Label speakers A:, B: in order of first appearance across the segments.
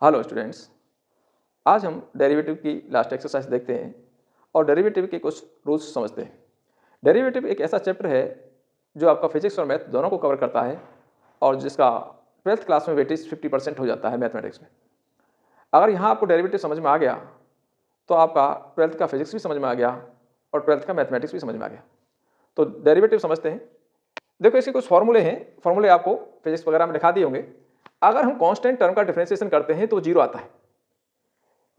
A: Hello students, आज हम derivative की लास्ट एक्सरसाइज देखते हैं और डेरिवेटिव के कुछ रूल्स समझते हैं। डेरिवेटिव एक ऐसा चैप्टर है जो आपका फिजिक्स और मैथ दोनों को कवर करता है और जिसका 12th क्लास में वेटेज 50% हो जाता है मैथमेटिक्स में। अगर यहाँ आपको डेरिवेटिव समझ में आ गया तो आपका 12th का फिजिक्स भी समझ में आ गया और 12th का मैथमेटिक्स भी समझ में आ गया। तो डेरिवेटिव समझते हैं। देखो, इसके कुछ फॉर्मूले हैं, फॉर्मूले आपको फिजिक्स वगैरह में दिखा दिए होंगे। अगर हम कांस्टेंट टर्म का डिफरेंशिएशन करते हैं तो जीरो आता है।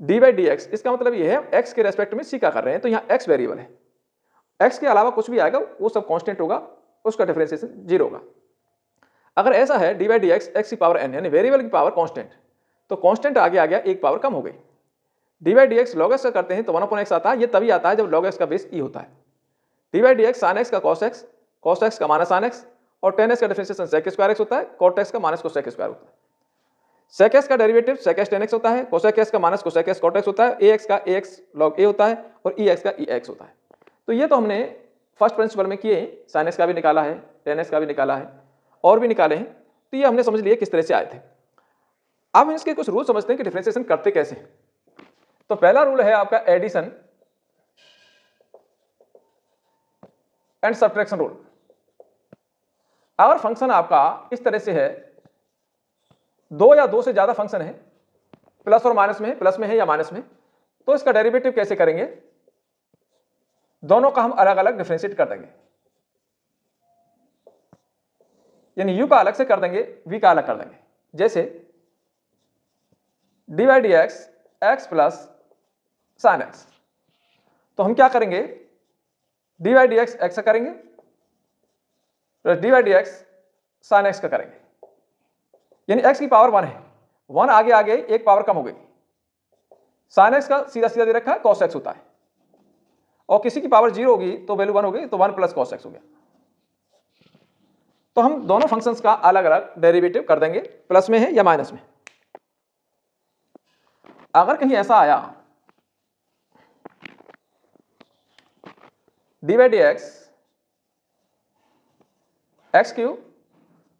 A: डी बाई डी एक्स, इसका मतलब ये है एक्स के रेस्पेक्ट में सी का कर रहे हैं तो यहाँ एक्स वेरिएबल है, एक्स के अलावा कुछ भी आएगा वो सब कांस्टेंट होगा, उसका डिफरेंशिएशन जीरो होगा। अगर ऐसा है d by d x x की पावर एन यानी वेरिएबल की पावर कांस्टेंट, तो कांस्टेंट आगे आ गया, एक पावर कम हो गई। D by d x log x का करते हैं तो 1/x आता है, ये तभी आता है जब लॉग एक्स का बेस ई होता है। D by d x sine x का कॉस एक्स का माइनस साइन एक्स और टेन एक्स का डिफरेंशिएशन सेक स्क्वायर एक्स होता है, कॉट एक्स का माइनस कोसेक स्क्वायर होता है। सेक एक्स का derivative sec x tan x होता है, कोसेक एक्स का minus cosec x cot x होता है, ए एक्स का ए एक्स लॉग ए होता है और ई एक्स का ई एक्स होता है। तो ये तो हमने फर्स्ट प्रिंसिपल में किए, साइन एक्स का भी निकाला है, टेन एक्स का भी निकाला है और भी निकाले हैं। तो ये हमने समझ लिया किस तरह से आए थे। अब हम इसके कुछ रूल समझते हैं कि डिफरेंशिएशन करते कैसे। तो पहला रूल है आपका एडिशन एंड सब्ट्रैक्शन रूल। अगर फंक्शन आपका इस तरह से है, दो या दो से ज्यादा फंक्शन है, प्लस और माइनस में, प्लस में है या माइनस में, तो इसका डेरिवेटिव कैसे करेंगे? दोनों का हम अलग अलग डिफरेंशिएट कर देंगे, यानी u का अलग से कर देंगे, v का अलग कर देंगे। जैसे D by d x x plus sine x, तो हम क्या करेंगे, d by d x x का करेंगे plus D by d x sine x का करेंगे, यानी x की पावर 1 है, 1 आगे आ गई, एक पावर कम हो गई। साइन एक्स का सीधा सीधा दे रखा है, कॉस एक्स होता है, और किसी की पावर 0 होगी तो वैल्यू 1 हो गई, तो 1 प्लस कॉस एक्स हो गया। तो हम दोनों फंक्शंस का अलग अलग डेरिवेटिव कर देंगे, प्लस में है या माइनस में। अगर कहीं ऐसा आया D by d x x cube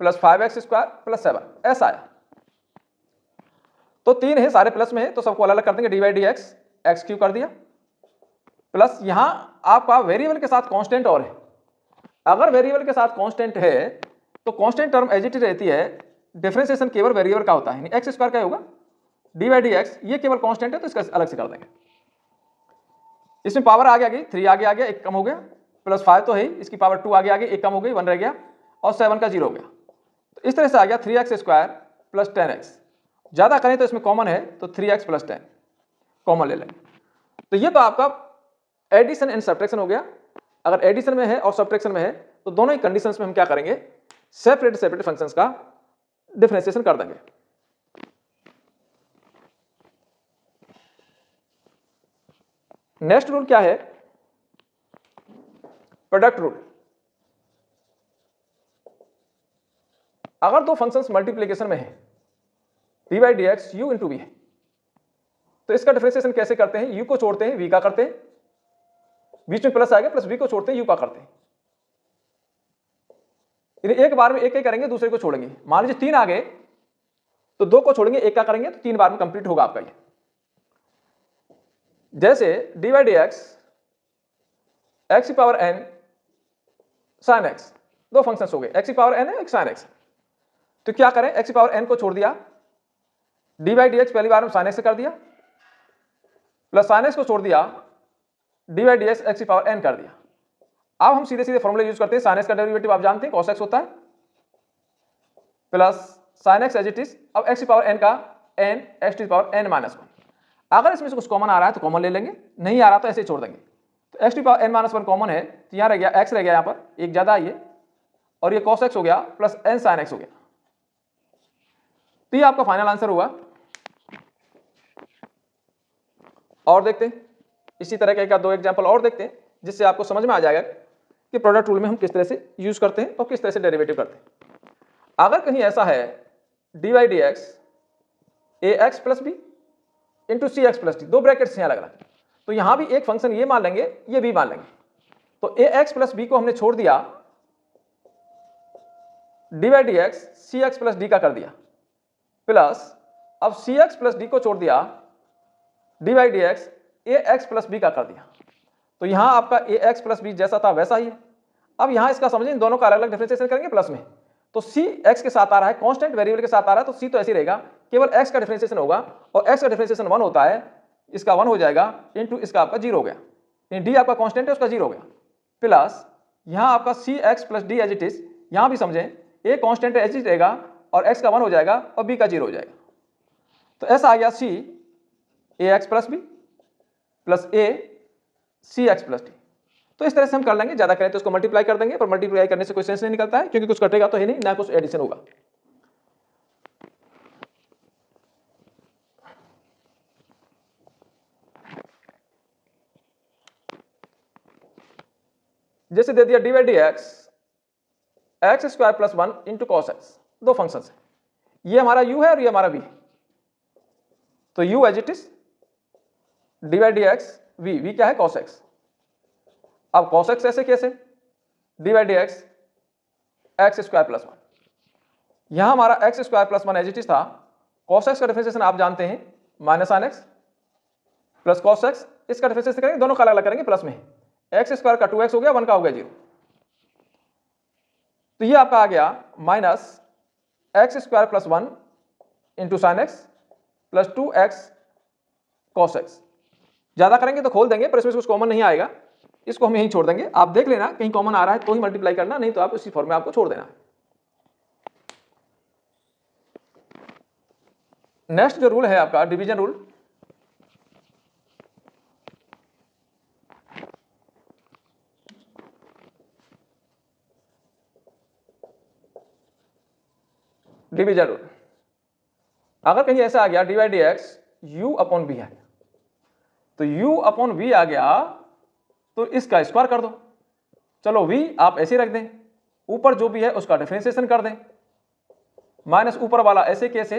A: plus 5x square plus 7, ऐसा आया तो 3 है, सारे प्लस में है तो सबको अलग अलग कर देंगे। D by d x x cube कर दिया, प्लस यहां आपका वेरिएबल के साथ कांस्टेंट और है। अगर वेरिएबल के साथ कांस्टेंट है तो constant term as it is रहती है, डिफरेंशिएशन केवल वेरिएबल का होता है, एक्स स्क्वायर का होगा। डी बाई डी एक्स ये केवल कांस्टेंट है तो इसका अलग से कर देंगे। इसमें पावर आगे आ गई, 3 आगे आ गया, एक कम हो गया, प्लस 5 तो है, इसकी पावर 2 आगे आ गई, एक कम हो गई, 1 रह गया, और 7 का 0 हो गया। तो इस तरह से आ गया 3x स्क्वायर प्लस 10x। ज्यादा करें तो इसमें कॉमन है तो 3x प्लस 10 कॉमन ले लेंगे। तो ये तो आपका एडिशन एंड सब्ट्रैक्शन हो गया। अगर एडिशन में है और सब्ट्रैक्शन में है तो दोनों ही कंडीशंस में हम क्या करेंगे, सेपरेट सेपरेट फंक्शंस का डिफरेंशिएशन कर देंगे। नेक्स्ट रूल क्या है, प्रोडक्ट रूल। अगर दो फंक्शंस मल्टीप्लिकेशन में है, d by d x u into v है, तो इसका डिफरेंशिएशन कैसे करते हैं, u को छोड़ते हैं v का करते हैं, बीच में प्लस आएगा, प्लस v को छोड़ते हैं u का करते हैं। एक बार में एक ही करेंगे, दूसरे को छोड़ेंगे। मान लीजिए 3 आ गए तो 2 को छोड़ेंगे, एक का करेंगे, तो 3 बार में कंप्लीट होगा आपका ये। जैसे D by d x x की पावर n साइन एक्स, दो फंक्शंस हो गए, एक्स की पावर n है, एक साइन एक्स। तो क्या करें, एक्स की पावर n को छोड़ दिया, डी बाई डी एक्स पहली बार में साइन एक्स से कर दिया, प्लस साइन एक्स को छोड़ दिया, d by d x x की पावर n कर दिया। अब हम सीधे सीधे फॉर्मूले यूज करते हैं। साइन एक्स का डेरिवेटिव आप जानते हैं, कॉस एक्स होता है, plus sine x as it is. अब एक्स की पावर n का n एक्स की पावर n माइनस 1। अगर इसमें से कुछ कॉमन आ रहा है तो कॉमन ले लेंगे, नहीं आ रहा तो ऐसे ही छोड़ देंगे। तो एक्स की पावर n माइनस 1 कॉमन है तो यहाँ रह गया x रह गया, यहाँ पर एक ज्यादा आइए, और ये कॉस एक्स हो गया प्लस n साइन एक्स हो गया। तो ये आपका फाइनल आंसर हुआ। और देखते हैं इसी तरह के एक दो एग्जांपल और देखते हैं, जिससे आपको समझ में आ जाएगा कि प्रोडक्ट रूल में हम किस तरह से यूज करते हैं और किस तरह से डेरिवेटिव करते हैं। अगर कहीं ऐसा है d by d x a x plus b into c x plus d, दो ब्रैकेट्स हैं अलग अलग, तो यहां भी एक फंक्शन ये मान लेंगे, ये भी मान लेंगे। तो ए एक्स प्लस बी को हमने छोड़ दिया, d by d x c x plus d का कर दिया, प्लस अब सी एक्स प्लस डी को छोड़ दिया, d by d x a x plus b का कर दिया, तो यहां आपका ए एक्स प्लस बी जैसा था वैसा ही है। अब यहां इसका समझें, इन दोनों का अलग अलग डिफरेंशिएशन करेंगे प्लस में, तो सी एक्स के साथ आ रहा है, कांस्टेंट वेरिएबल के साथ आ रहा है, तो सी तो ऐसे ही रहेगा, केवल एक्स का डिफरेंशिएशन होगा, और एक्स का डिफरेंशिएशन 1 होता है, इसका 1 हो जाएगा, इनटू इसका आपका 0 हो गया, डी आपका कांस्टेंट है उसका 0 हो गया, प्लस यहां आपका C x plus D as it is, यहां भी समझें ए कांस्टेंट एज इट रहेगा और एक्स का 1 हो जाएगा और बी का 0 हो जाएगा, तो ऐसा आ गया सी ए एक्स प्लस बी प्लस ए सी एक्स प्लस डी। तो इस तरह से हम कर लेंगे, ज्यादा करें तो उसको मल्टीप्लाई कर देंगे, पर मल्टीप्लाई करने से कोई सेंस नहीं निकलता है, क्योंकि कुछ कटेगा तो है नहीं, ना कुछ एडिशन होगा। जैसे दे दिया d by d x square plus 1 into cos x, दो फंक्शन है, ये हमारा u है और ये हमारा v, तो u as it is d by d x v क्या है कॉस एक्स। अब कॉस एक्स ऐसे कैसे, d by d x square plus 1, यहां हमारा x square plus 1 as it is था, कॉस एक्स का डिफरेंशिएशन आप जानते हैं minus sine x plus cos x, इसका डिफरेंशिएशन करेंगे, दोनों का अलग अलग करेंगे प्लस में, एक्स स्क्वायर का 2x हो गया, 1 का हो गया 0, तो ये आपका आ गया minus x square plus 1 into sine x plus 2x cos x. ज्यादा करेंगे तो खोल देंगे, पर इसमें कुछ कॉमन नहीं आएगा, इसको हम यहीं छोड़ देंगे, आप देख लेना कहीं कॉमन आ रहा है तो ही मल्टीप्लाई करना, नहीं तो आप इसी फॉर्म में आपको छोड़ देना। नेक्स्ट जो रूल है आपका डिवीजन रूल, डिवीजन रूल, अगर कहीं ऐसा आ गया d by d x u upon b है, तो u अपॉन वी आ गया, तो इसका स्क्वायर कर दो, चलो v आप ऐसे रख दें, ऊपर जो भी है उसका डिफरेंशिएशन कर दें, माइनस ऊपर वाला ऐसे कैसे,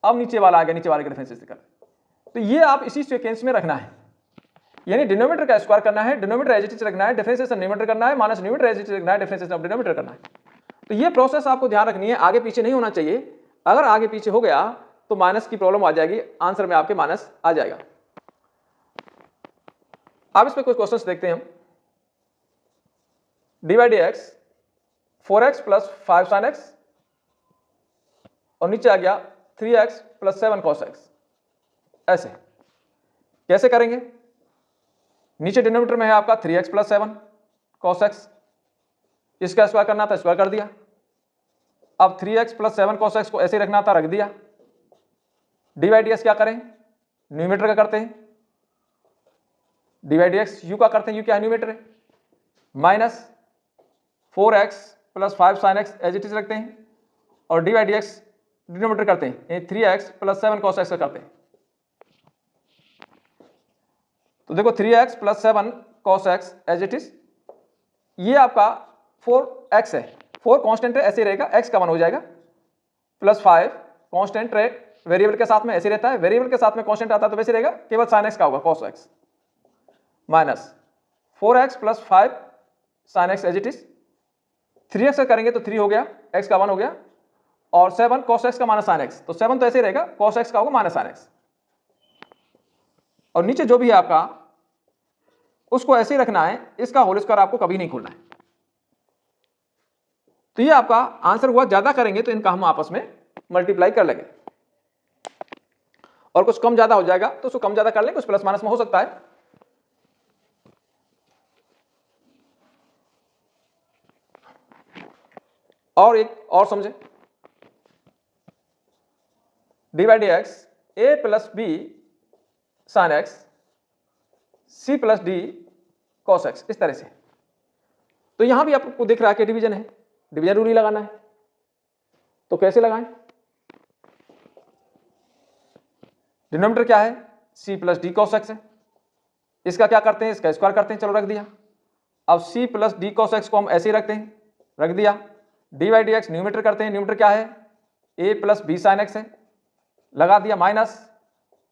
A: अब नीचे वाला आ गया, नीचे वाले का डिफरेंशिएशन कर, तो ये आप इसी सीक्वेंस में रखना है, यानी डिनोमिनेटर का स्क्वायर करना है, डिनोमिनेटर एज इट इज रखना है, डिफरेंशिएशन न्यूमरेटर करना है, minus numerator as it is रखना है, डिफरेंशिएशन ऑफ डिनोमिनेटर करना है। तो ये प्रोसेस आपको ध्यान रखनी है, आगे पीछे नहीं होना चाहिए, अगर आगे पीछे हो गया तो माइनस की प्रॉब्लम आ जाएगी, आंसर में आपके माइनस आ जाएगा। अब इस पे कुछ क्वेश्चंस देखते हैं हम। D by d x 4x plus 5 sine x, और नीचे आ गया 3x प्लस 7 कॉस एक्स, ऐसे कैसे करेंगे, नीचे डिनोमिनेटर में है आपका 3x प्लस 7 कॉस एक्स, इसका स्क्वायर करना था, स्क्वायर कर दिया, अब 3x प्लस 7 कॉस एक्स को ऐसे रखना था, रख दिया, डी बाई डी एक्स क्या करें, न्यूमरेटर का करते हैं, d by d x u का करते हैं, यू क्या है न्यूमरेटर है, minus 4x plus 5 sine x as it is रखते हैं, और d by d x denominator करते हैं, 3x प्लस 7 कॉस एक्स का करते हैं, तो देखो 3x plus 7 cos x as it is, ये आपका 4x है, 4 कांस्टेंट है ऐसे रहेगा, x का 1 हो जाएगा, प्लस 5 कांस्टेंट है वेरिएबल के साथ में ऐसे रहता है, वेरिएबल के साथ में कांस्टेंट आता है तो वैसे रहेगा, केवल साइन एक्स का होगा cos x, minus 4x plus 5 sine x as it is, 3x का करेंगे तो 3 हो गया, x का 1 हो गया, और 7 cos x का माइनस साइन एक्स, तो 7 तो ऐसे ही रहेगा, cos x का होगा माइनस साइन एक्स, और नीचे जो भी है आपका उसको ऐसे ही रखना है, इसका होल स्क्वायर आपको कभी नहीं खोलना है। तो ये आपका आंसर हुआ, ज्यादा करेंगे तो इनका हम आपस में मल्टीप्लाई कर लेंगे, और कुछ कम ज्यादा हो जाएगा तो उसको कम ज्यादा कर लेंगे, कुछ प्लस माइनस में हो सकता है। और एक और समझे, d by d x a plus b sine x c plus d cos x, इस तरह से। तो यहां भी आपको दिख रहा है कि डिवीजन है, डिवीजन रूल ही लगाना है, तो कैसे लगाएं, डिनोमिनेटर क्या है c plus d cos x है, इसका क्या करते हैं, इसका स्क्वायर करते हैं, चलो रख दिया, अब c plus d cos x को हम ऐसे ही रखते हैं, रख दिया, d by d x numerator करते हैं, न्यूमरेटर क्या है a plus b sine x है, लगा दिया, minus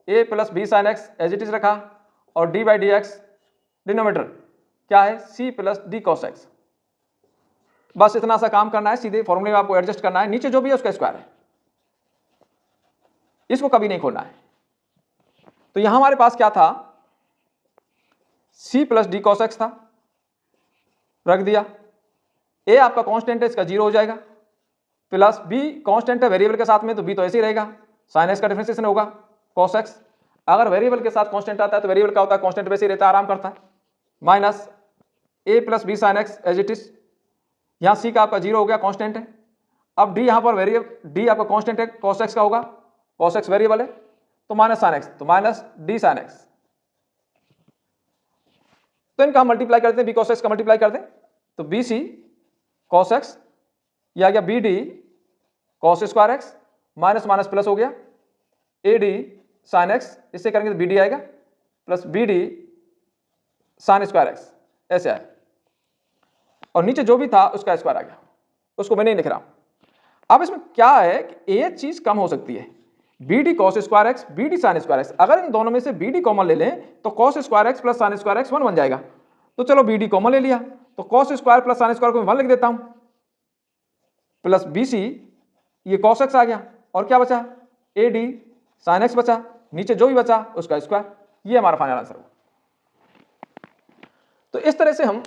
A: a plus b sine x as it is रखा, और d by d x denominator क्या है c plus d cos x. बस इतना सा काम करना है, सीधे फॉर्मूले में आपको एडजस्ट करना है, नीचे जो भी है उसका स्क्वायर है। इसको कभी नहीं खोलना है। तो यहां हमारे पास क्या था, c plus d cos x था, रख दिया। a आपका कांस्टेंट है, इसका 0 हो जाएगा, प्लस b कांस्टेंट है वेरिएबल के साथ में, तो b तो ऐसे ही रहेगा, साइन एक्स का डिफरेंशिएशन होगा कॉस एक्स। अगर वेरिएबल के साथ कांस्टेंट आता है तो वेरिएबल क्या होता है, कांस्टेंट वैसे ही रहता है, आराम करता है, minus a plus b sine x as it is. यहाँ c का आपका 0 हो गया, कांस्टेंट है। अब d यहाँ पर वेरिएबल, d आपका कांस्टेंट है, कॉस एक्स का होगा, कॉस एक्स वेरिएबल है, तो माइनस साइन एक्स, तो माइनस डी साइन एक्स। तो इनका हम मल्टीप्लाई करते हैं, बी कॉस एक्स का मल्टीप्लाई कर दें, तो बी सी कॉस एक्स, ये आ गया b d cos square x, minus minus plus हो गया, ए डी साइन एक्स, इससे करेंगे तो बी डी आएगा, plus b d sine square x, ऐसे आया। और नीचे जो भी था उसका स्क्वायर आ गया, उसको मैं नहीं लिख रहा। अब इसमें क्या है कि एक चीज कम हो सकती है, b d cos square x, b d sine square x. अगर इन दोनों में से बी डी कॉमन ले लें तो cos square x plus sign square x 1 बन जाएगा। तो चलो बी डी कॉमन ले लिया, तो cos square plus sine square को मैं 1 लिख देता हूं, प्लस बी सी, ये कॉस एक्स आ गया, और क्या बचा, ए डी साइन एक्स बचा, नीचे जो भी बचा उसका स्क्वायर। ये हमारा फाइनल आंसर होगा। तो इस तरह से हम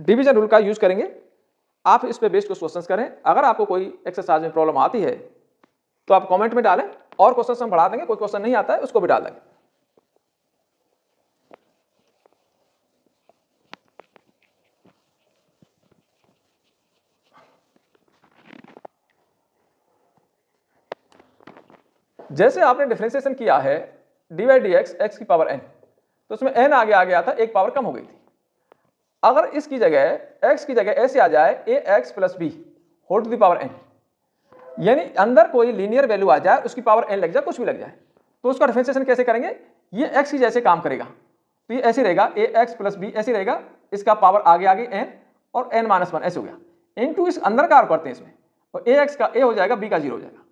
A: डिवीजन रूल का यूज करेंगे। आप इस पे बेस्ड कुछ क्वेश्चंस करें। अगर आपको कोई एक्सरसाइज में प्रॉब्लम आती है तो आप कमेंट में डालें, और क्वेश्चन हम बढ़ा देंगे। कोई क्वेश्चन नहीं आता है उसको भी डाल देंगे। जैसे आपने डिफरेंशिएशन किया है d by d x, x की पावर n, तो उसमें n आगे आ गया था, एक पावर कम हो गई थी। अगर इसकी जगह x की जगह ऐसे आ जाए A x plus B whole to the power n, यानी अंदर कोई लीनियर वैल्यू आ जाए, उसकी पावर n लग जाए, कुछ भी लग जाए, तो उसका डिफरेंशिएशन कैसे करेंगे, ये x की जैसे काम करेगा। तो ये ऐसे रहेगा, ए एक्स प्लस बी ऐसे रहेगा, इसका पावर आगे आगे n और n माइनस 1 ऐसे हो गया। इनटू इस अंदर का करते हैं इसमें, और ए एक्स का a हो जाएगा, b का 0 हो जाएगा।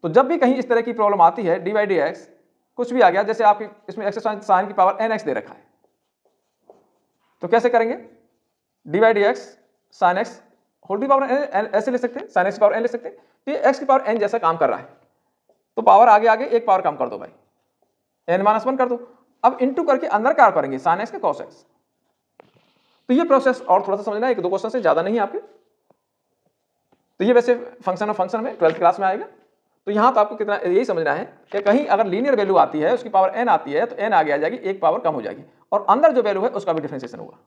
A: तो जब भी कहीं इस तरह की प्रॉब्लम आती है डी बाई डी एक्स कुछ भी आ गया, जैसे आपकी इसमें एक्स साइन की पावर एन एक्स दे रखा है, तो कैसे करेंगे, d by d x sine x whole की पावर एन ऐसे ले सकते हैं, साइन एक्स की पावर एन ले सकते हैं। तो ये एक्स की पावर एन जैसा काम कर रहा है, तो पावर आगे आगे एक पावर कम कर दो भाई, एन माइनस 1 कर दो। अब इंटू करके अंदर क्या करेंगे, साइन एक्स का कॉस एक्स। तो ये प्रोसेस और थोड़ा सा समझना है, 1-2 क्वेश्चन से ज्यादा नहीं है आपके। तो ये वैसे फंक्शन ऑफ फंक्शन में 12th क्लास में आएगा। तो यहां तो आपको कितना यही समझना है कि कहीं अगर लीनियर वैल्यू आती है, उसकी पावर n आती है, तो n आगे आ जाएगी, एक पावर कम हो जाएगी, और अंदर जो वैल्यू है उसका भी डिफरेंशिएशन होगा।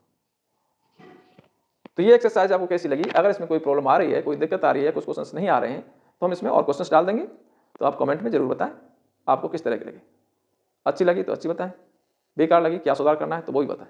A: तो ये एक्सरसाइज आपको कैसी लगी? अगर इसमें कोई प्रॉब्लम आ रही है, कोई दिक्कत आ रही है, कुछ क्वेश्चंस नहीं आ रहे हैं, तो हम इसमें और क्वेश्चंस डाल देंगे। तो आप कमेंट में जरूर बताएं आपको किस तरह की लगी। अच्छी लगी तो अच्छी बताएं, बेकार लगी क्या सुधार करना है तो वो भी बताएं।